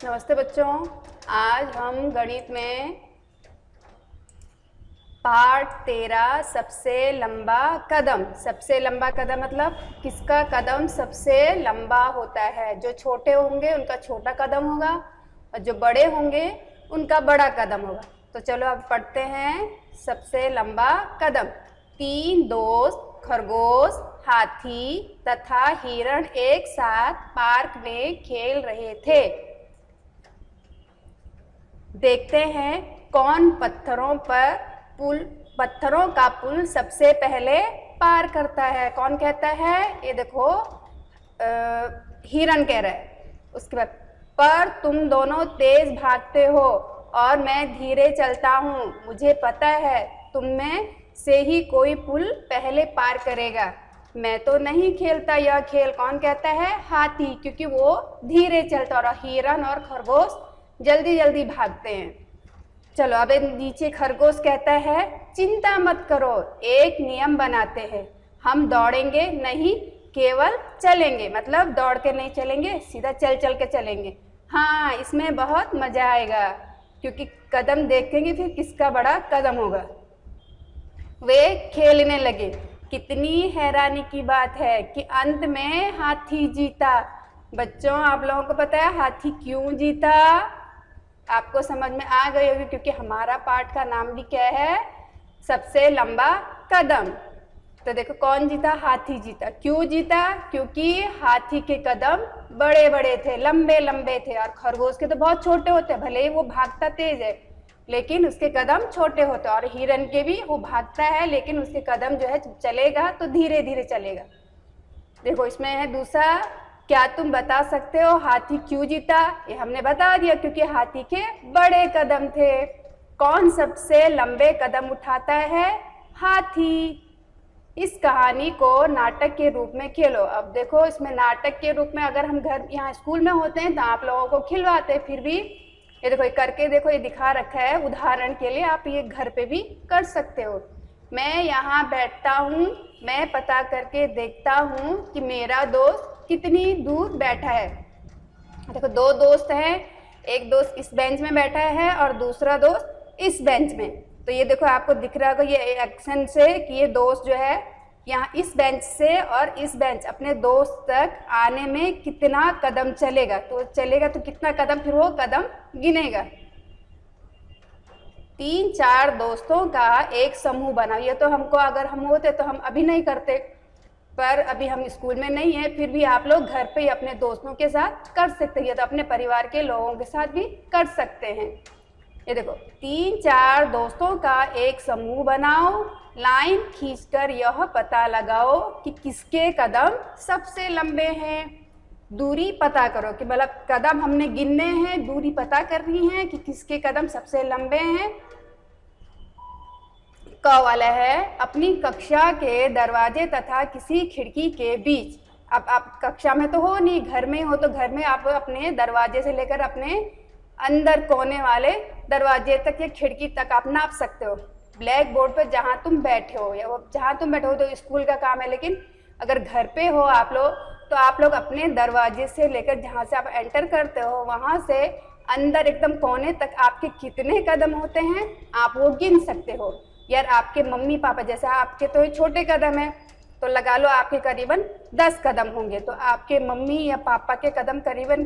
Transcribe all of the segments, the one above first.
नमस्ते बच्चों। आज हम गणित में पार्ट 13 सबसे लंबा कदम मतलब किसका कदम सबसे लंबा होता है। जो छोटे होंगे उनका छोटा कदम होगा और जो बड़े होंगे उनका बड़ा कदम होगा। तो चलो अब पढ़ते हैं सबसे लंबा कदम। 3 दोस्त खरगोश, हाथी तथा हिरण एक साथ पार्क में खेल रहे थे। देखते हैं कौन पत्थरों का पुल सबसे पहले पार करता है। कौन कहता है? ये देखो हिरण कह रहा है। उसके बाद पर तुम दोनों तेज भागते हो और मैं धीरे चलता हूँ। मुझे पता है तुम में से ही कोई पुल पहले पार करेगा। मैं तो नहीं खेलता यह खेल। कौन कहता है? हाथी, क्योंकि वो धीरे चलता और हिरण और खरगोश जल्दी जल्दी भागते हैं। चलो अब नीचे खरगोश कहता है चिंता मत करो, एक नियम बनाते हैं। हम दौड़ेंगे नहीं, केवल चलेंगे। मतलब दौड़ के नहीं चलेंगे, सीधा चल चल के चलेंगे। हाँ, इसमें बहुत मजा आएगा क्योंकि कदम देखेंगे फिर किसका बड़ा कदम होगा। वे खेलने लगे। कितनी हैरानी की बात है कि अंत में हाथी जीता। बच्चों, आप लोगों को पता है हाथी क्यों जीता? आपको समझ में आ गई होगी क्योंकि हमारा पाठ का नाम भी क्या है? सबसे लंबा कदम। तो देखो कौन जीता? हाथी जीता। क्यों जीता? क्योंकि हाथी के कदम बड़े बड़े थे, लंबे लंबे थे और खरगोश के तो बहुत छोटे होते हैं। भले ही वो भागता तेज है लेकिन उसके कदम छोटे होते हैं। और हिरण के भी वो भागता है लेकिन उसके कदम जो है चलेगा तो धीरे धीरे चलेगा। देखो इसमें है दूसरा, क्या तुम बता सकते हो हाथी क्यों जीता? ये हमने बता दिया, क्योंकि हाथी के बड़े कदम थे। कौन सबसे लंबे कदम उठाता है? हाथी। इस कहानी को नाटक के रूप में खेलो। अब देखो इसमें नाटक के रूप में अगर हम घर यहाँ स्कूल में होते हैं तो आप लोगों को खिलवाते हैं, फिर भी ये देखो ये करके देखो, ये दिखा रखा है उदाहरण के लिए। आप ये घर पे भी कर सकते हो। मैं यहाँ बैठता हूँ, मैं पता करके देखता हूँ कि मेरा दोस्त कितनी दूर बैठा है। देखो दो दोस्त हैं, एक दोस्त इस बेंच में बैठा है और दूसरा दोस्त इस बेंच में। तो ये देखो आपको दिख रहा होगा ये एक्शन से कि ये दोस्त जो है यहाँ इस बेंच से और इस बेंच अपने दोस्त तक आने में कितना कदम चलेगा। तो चलेगा तो कितना कदम, फिर वो कदम गिनेगा। 3-4 दोस्तों का एक समूह बनाओ। ये तो हमको अगर हम होते तो हम अभी नहीं करते, पर अभी हम स्कूल में नहीं है, फिर भी आप लोग घर पे ही अपने दोस्तों के साथ कर सकते हैं। तो अपने परिवार के लोगों के साथ भी कर सकते हैं। ये देखो 3-4 दोस्तों का एक समूह बनाओ, लाइन खींचकर यह पता लगाओ कि किसके कदम सबसे लंबे हैं। दूरी पता करो कि मतलब कदम हमने गिनने हैं, दूरी पता करनी है कि किसके कदम सबसे लंबे हैं। क वाला है अपनी कक्षा के दरवाजे तथा किसी खिड़की के बीच। अब आप कक्षा में तो हो नहीं, घर में हो, तो घर में आप अपने दरवाजे से लेकर अपने अंदर कोने वाले दरवाजे तक या खिड़की तक आप नाप सकते हो। ब्लैक बोर्ड पर जहाँ तुम बैठे हो या जहाँ तुम बैठे हो तो स्कूल का काम है, लेकिन अगर घर पे हो आप लोग तो आप लोग अपने दरवाजे से लेकर जहाँ से आप एंटर करते हो वहाँ से अंदर एकदम कोने तक आपके कितने कदम होते हैं आप वो गिन सकते हो। यार आपके मम्मी पापा, जैसे आपके तो छोटे कदम है तो लगा लो आपके करीबन 10 कदम होंगे, तो आपके मम्मी या पापा के कदम करीबन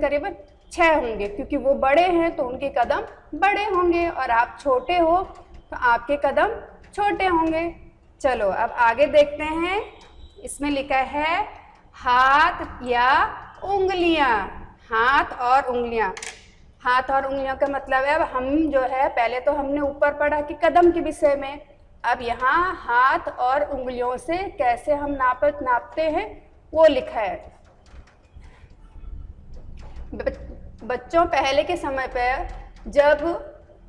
6 होंगे, क्योंकि वो बड़े हैं तो उनके कदम बड़े होंगे और आप छोटे हो तो आपके कदम छोटे होंगे। चलो अब आगे देखते हैं। इसमें लिखा है हाथ या उंगलियां। हाथ और उंगलियां। हाथ और उंगलियों का मतलब है, अब हम जो है पहले तो हमने ऊपर पढ़ा कि कदम के विषय में, अब यहाँ हाथ और उंगलियों से कैसे हम नापते हैं वो लिखा है। बच्चों पहले के समय पर जब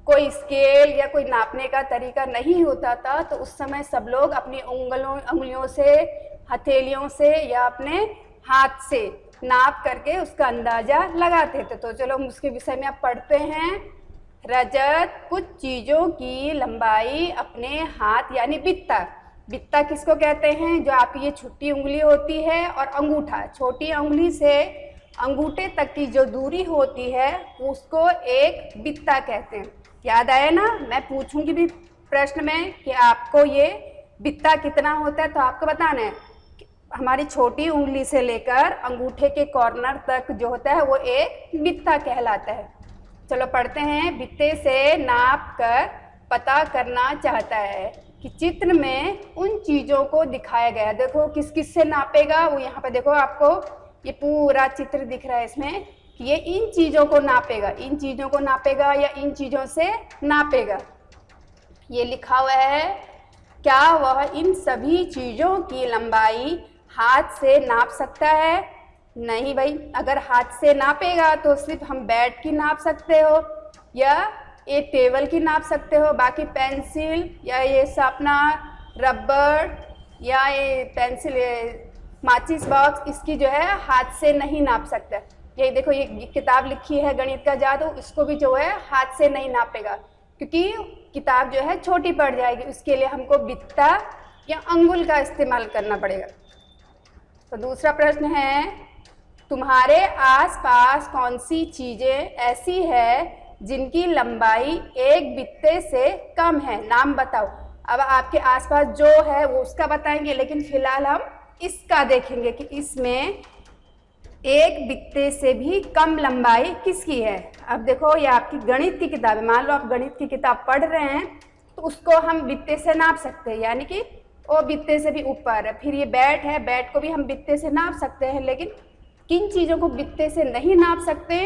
कोई स्केल या कोई नापने का तरीका नहीं होता था तो उस समय सब लोग अपनी उंगलियों से, हथेलियों से या अपने हाथ से नाप करके उसका अंदाजा लगाते थे। तो चलो हम उसके विषय में अब पढ़ते हैं। रजत कुछ चीज़ों की लंबाई अपने हाथ यानी बित्ता। बित्ता किसको कहते हैं? जो आपकी ये छोटी उंगली होती है और अंगूठा, छोटी उंगली से अंगूठे तक की जो दूरी होती है उसको एक बित्ता कहते हैं। याद आया ना? मैं पूछूंगी भी प्रश्न में कि आपको ये बित्ता कितना होता है, तो आपको बताना है। हमारी छोटी उंगली से लेकर अंगूठे के कॉर्नर तक जो होता है वो एक बित्ता कहलाता है। चलो पढ़ते हैं। बित्ते से नाप कर पता करना चाहता है कि चित्र में उन चीज़ों को दिखाया गया। देखो किस किस से नापेगा, वो यहाँ पे देखो आपको ये पूरा चित्र दिख रहा है इसमें कि ये इन चीज़ों को नापेगा, इन चीज़ों को नापेगा या इन चीज़ों से नापेगा। ये लिखा हुआ है। क्या वह इन सभी चीज़ों की लंबाई हाथ से नाप सकता है? नहीं भाई, अगर हाथ से नापेगा तो सिर्फ हम बेड की नाप सकते हो या एक टेबल की नाप सकते हो, बाकी पेंसिल या ये शार्पनर, रबर या ये पेंसिल, माचिस बॉक्स, इसकी जो है हाथ से नहीं नाप सकता। ये देखो ये किताब लिखी है गणित का जादू, इसको भी जो है हाथ से नहीं नापेगा क्योंकि किताब जो है छोटी पड़ जाएगी। उसके लिए हमको बित्ता या अंगुल का इस्तेमाल करना पड़ेगा। तो दूसरा प्रश्न है, तुम्हारे आसपास कौन सी चीज़ें ऐसी है जिनकी लंबाई एक बित्ते से कम है? नाम बताओ। अब आपके आसपास जो है वो उसका बताएंगे, लेकिन फिलहाल हम इसका देखेंगे कि इसमें एक बित्ते से भी कम लंबाई किसकी है। अब देखो ये आपकी गणित की किताब है। मान लो आप गणित की किताब पढ़ रहे हैं तो उसको हम बित्ते से नाप सकते हैं, यानी कि वो बित्ते से भी ऊपर है। फिर ये बैट है, बैट को भी हम बित्ते से नाप सकते हैं, लेकिन किन चीज़ों को बित्ते से नहीं नाप सकते?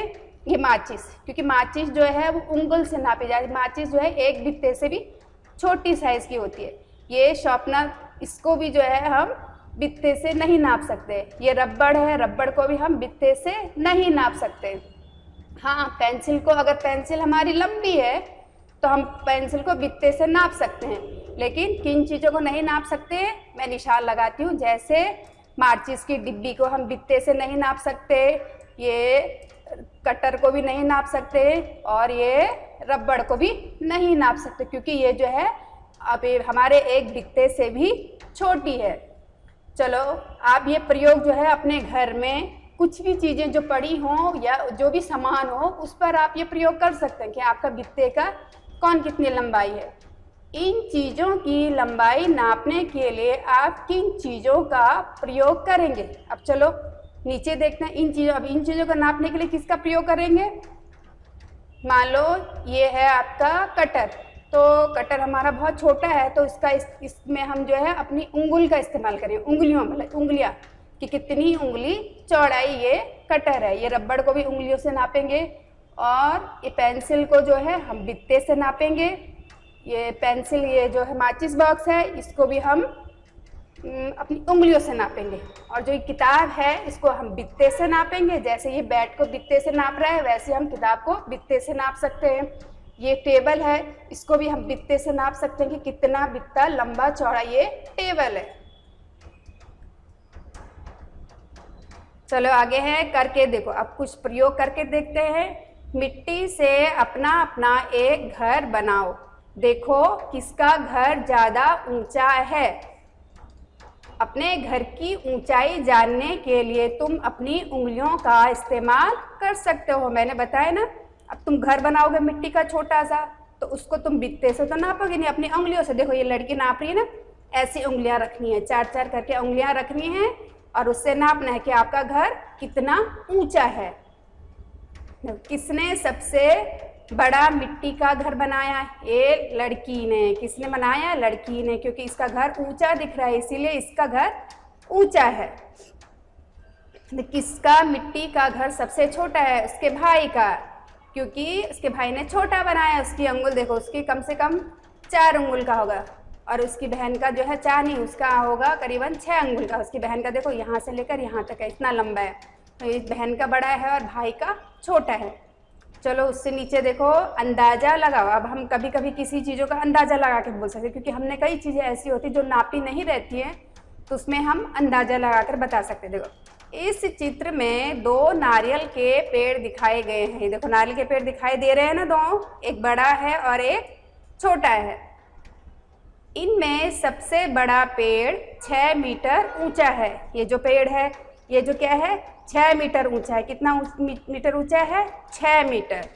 ये माचिस, क्योंकि माचिस जो है वो उंगल से नापी जाती है। माचिस जो है एक बित्ते से भी छोटी साइज़ की होती है। ये शार्पनर, इसको भी जो है हम बित्ते से नहीं नाप सकते। ये रबड़ है, रबड़ को भी हम बित्ते से नहीं नाप सकते। हाँ, पेंसिल को, अगर पेंसिल हमारी लंबी है तो हम पेंसिल को बित्ते से नाप सकते हैं, लेकिन किन चीज़ों को नहीं नाप सकते मैं निशान लगाती हूँ। जैसे माचिस की डिब्बी को हम बित्ते से नहीं नाप सकते, ये कटर को भी नहीं नाप सकते और ये रबड़ को भी नहीं नाप सकते, क्योंकि ये जो है अब हमारे एक बित्ते से भी छोटी है। चलो आप ये प्रयोग जो है अपने घर में कुछ भी चीज़ें जो पड़ी हों या जो भी सामान हो उस पर आप ये प्रयोग कर सकते हैं कि आपका बित्ते का कौन कितनी लंबाई है। इन चीज़ों की लंबाई नापने के लिए आप किन चीज़ों का प्रयोग करेंगे? अब चलो नीचे देखते हैं इन चीज़ों। अब इन चीज़ों को नापने के लिए किसका प्रयोग करेंगे? मान लो ये है आपका कटर, तो कटर हमारा बहुत छोटा है तो इसमें हम जो है अपनी उंगल का इस्तेमाल करें। उंगलियों, मतलब उंगलियां कि कितनी उंगली चौड़ाई ये कटर है। ये रबड़ को भी उंगलियों से नापेंगे और ये पेंसिल को जो है हम बित्ते से नापेंगे। ये पेंसिल, ये जो है माचिस बॉक्स है, इसको भी हम अपनी उंगलियों से नापेंगे। और जो ये किताब है इसको हम बित्ते से नापेंगे। जैसे ये बैट को बित्ते से नाप रहा है वैसे हम किताब को बित्ते से नाप सकते हैं। ये टेबल है, इसको भी हम बित्ते से नाप सकते हैं कि कितना बित्ता लंबा चौड़ा ये टेबल है। चलो आगे है, करके देखो। अब कुछ प्रयोग करके देखते हैं। मिट्टी से अपना अपना एक घर बनाओ, देखो किसका घर ज़्यादा ऊंचा है। अपने घर की ऊंचाई जानने के लिए तुम अपनी उंगलियों का इस्तेमाल कर सकते हो। मैंने बताया ना, अब तुम घर बनाओगे मिट्टी का छोटा सा तो उसको तुम बित्ते से तो नापोगे नहीं, अपनी उंगलियों से। देखो ये लड़की नाप रही है ना, ऐसी उंगलियां रखनी है, 4-4 करके उंगलियां रखनी है और उससे नापना है कि आपका घर कितना ऊंचा है। किसने सबसे बड़ा मिट्टी का घर बनाया? ये लड़की ने। किसने बनाया? लड़की ने, क्योंकि इसका घर ऊंचा दिख रहा है इसीलिए इसका घर ऊंचा है। किसका मिट्टी का घर सबसे छोटा है? उसके भाई का, क्योंकि उसके भाई ने छोटा बनाया। उसकी अंगुल देखो, उसकी कम से कम 4 अंगुल का होगा और उसकी बहन का जो है 4 नहीं, उसका होगा करीबन 6 अंगुल का। उसकी बहन का देखो यहाँ से लेकर यहाँ तक है, इतना लंबा है। तो इस बहन का बड़ा है और भाई का छोटा है। चलो उससे नीचे देखो, अंदाज़ा लगाओ। अब हम कभी कभी किसी चीज़ों का अंदाज़ा लगा के बोल सकते हैं, क्योंकि हमने कई चीज़ें ऐसी होती जो नापी नहीं रहती हैं तो उसमें हम अंदाज़ा लगा कर बता सकते हैं। देखो इस चित्र में 2 नारियल के पेड़ दिखाए गए हैं। देखो नारियल के पेड़ दिखाई दे रहे हैं ना, 2, एक बड़ा है और एक छोटा है। इनमें सबसे बड़ा पेड़ 6 मीटर ऊंचा है। ये जो पेड़ है ये जो क्या है 6 मीटर ऊंचा है। कितना मीटर ऊंचा है? 6 मीटर।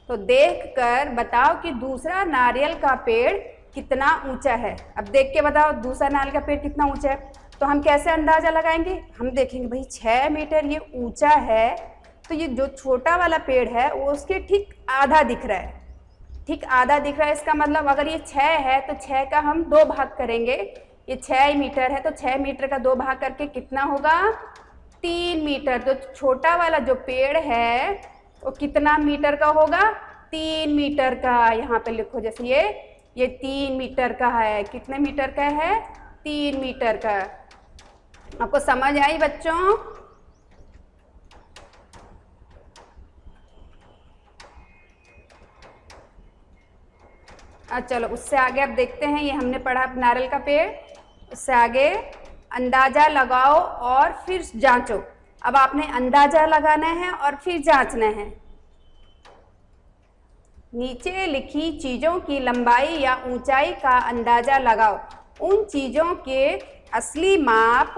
तो देखकर बताओ कि दूसरा नारियल का पेड़ कितना ऊंचा है। अब देख के बताओ दूसरा नारियल का पेड़ कितना ऊंचा है। तो हम कैसे अंदाज़ा लगाएंगे? हम देखेंगे भाई 6 मीटर ये ऊंचा है, तो ये जो छोटा वाला पेड़ है वो उसके ठीक आधा दिख रहा है, ठीक आधा दिख रहा है। इसका मतलब अगर ये 6 है तो 6 का हम 2 भाग करेंगे। ये 6 मीटर है तो 6 मीटर का 2 भाग करके कितना होगा? 3 मीटर। तो छोटा वाला जो पेड़ है वो कितना मीटर का होगा? 3 मीटर का। यहाँ पे लिखो, जैसे ये 3 मीटर का है। कितने मीटर का है? 3 मीटर का। आपको समझ आई बच्चों? चलो उससे आगे अब देखते हैं। ये हमने पढ़ा नारियल का पेड़। उससे आगे अंदाज़ा लगाओ और फिर जांचो। अब आपने अंदाज़ा लगाना है और फिर जांचना है। नीचे लिखी चीज़ों की लंबाई या ऊंचाई का अंदाज़ा लगाओ। उन चीज़ों के असली माप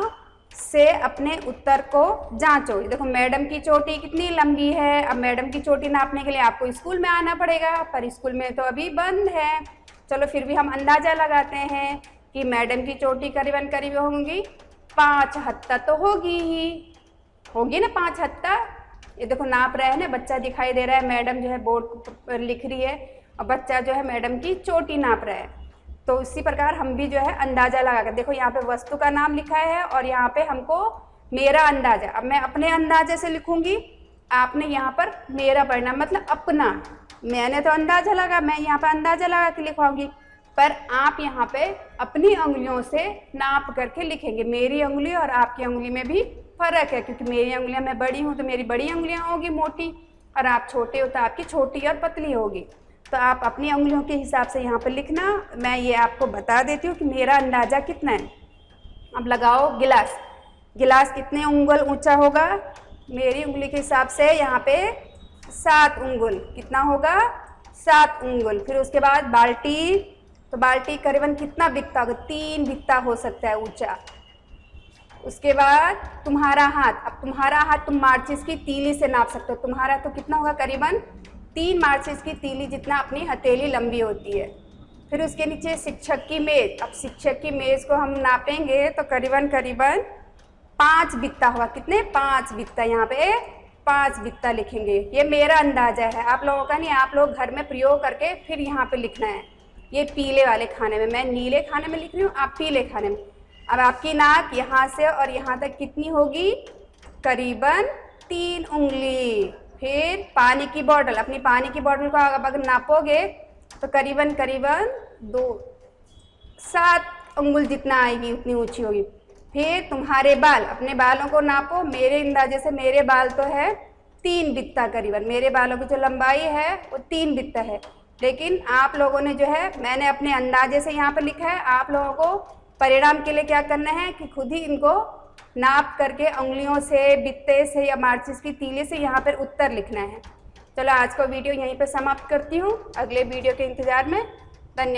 से अपने उत्तर को जांचो। देखो मैडम की चोटी कितनी लंबी है। अब मैडम की चोटी नापने के लिए आपको स्कूल में आना पड़ेगा, पर स्कूल में तो अभी बंद है। चलो फिर भी हम अंदाज़ा लगाते हैं कि मैडम की चोटी करीबन करीब होंगी 5 हत्ता तो होगी ना 5 हत्ता। ये देखो नाप रहे हैं ना, बच्चा दिखाई दे रहा है, मैडम जो है बोर्ड पर लिख रही है और बच्चा जो है मैडम की चोटी नाप रहा है। तो इसी प्रकार हम भी जो है अंदाज़ा लगा कर, देखो यहाँ पे वस्तु का नाम लिखा है और यहाँ पे हमको मेरा अंदाज़ा। अब मैं अपने अंदाजे से लिखूंगी, आपने यहाँ पर मेरा पढ़ना, मतलब अपना। मैंने तो अंदाज़ा लगा, मैं यहाँ पर अंदाज़ा लगा के लिखवाऊंगी, पर आप यहाँ पे अपनी उंगलियों से नाप करके लिखेंगे। मेरी उंगली और आपकी उंगली में भी फ़र्क है, क्योंकि मेरी उंगलियाँ मैं बड़ी हूँ तो मेरी बड़ी उंगलियाँ होगी मोटी, और आप छोटे हो तो आपकी छोटी और पतली होगी। तो आप अपनी उंगलियों के हिसाब से यहाँ पर लिखना। मैं ये आपको बता देती हूँ कि मेरा अंदाज़ा कितना है। अब लगाओ गिलास। गिलास कितने उंगल ऊंचा होगा? मेरी उंगली के हिसाब से यहाँ पे 7 उंगल। कितना होगा? 7 उंगल। फिर उसके बाद बाल्टी, तो बाल्टी करीबन कितना बिकता होगा? 3 बिकता हो सकता है ऊंचा। उसके बाद तुम्हारा हाथ। अब तुम्हारा हाथ तुम माचिस की तीली से नाप सकते हो। तुम्हारा तो कितना होगा? करीबन 3 माचिस की तीली जितना अपनी हथेली लंबी होती है। फिर उसके नीचे शिक्षक की मेज़। अब शिक्षक की मेज़ को हम नापेंगे तो करीबन 5 बित्ता होगा। कितने? 5 बित्ता। यहाँ पे 5 बित्ता लिखेंगे। ये मेरा अंदाज़ा है, आप लोगों का नहीं। आप लोग घर में प्रयोग करके फिर यहाँ पे लिखना है। ये पीले वाले खाने में, मैं नीले खाने में लिख रही हूँ, आप पीले खाने में। अब आपकी नाक यहाँ से और यहाँ तक कितनी होगी? करीबन 3 उंगली। फिर पानी की बोतल। अपनी पानी की बोतल को अगर नापोगे तो करीबन 7 उंगल जितना आएगी, उतनी ऊंची होगी। फिर तुम्हारे बाल। अपने बालों को नापो। मेरे अंदाजे से मेरे बाल तो है 3 बित्ता करीबन। मेरे बालों की जो लंबाई है वो 3 बित्ता है। लेकिन आप लोगों ने जो है, मैंने अपने अंदाजे से यहाँ पर लिखा है। आप लोगों को परिणाम के लिए क्या करना है कि खुद ही इनको नाप करके उंगलियों से, बित्ते से या माचिस की तीली से यहाँ पर उत्तर लिखना है। चलो आज का वीडियो यहीं पर समाप्त करती हूँ। अगले वीडियो के इंतज़ार में। धन्यवाद।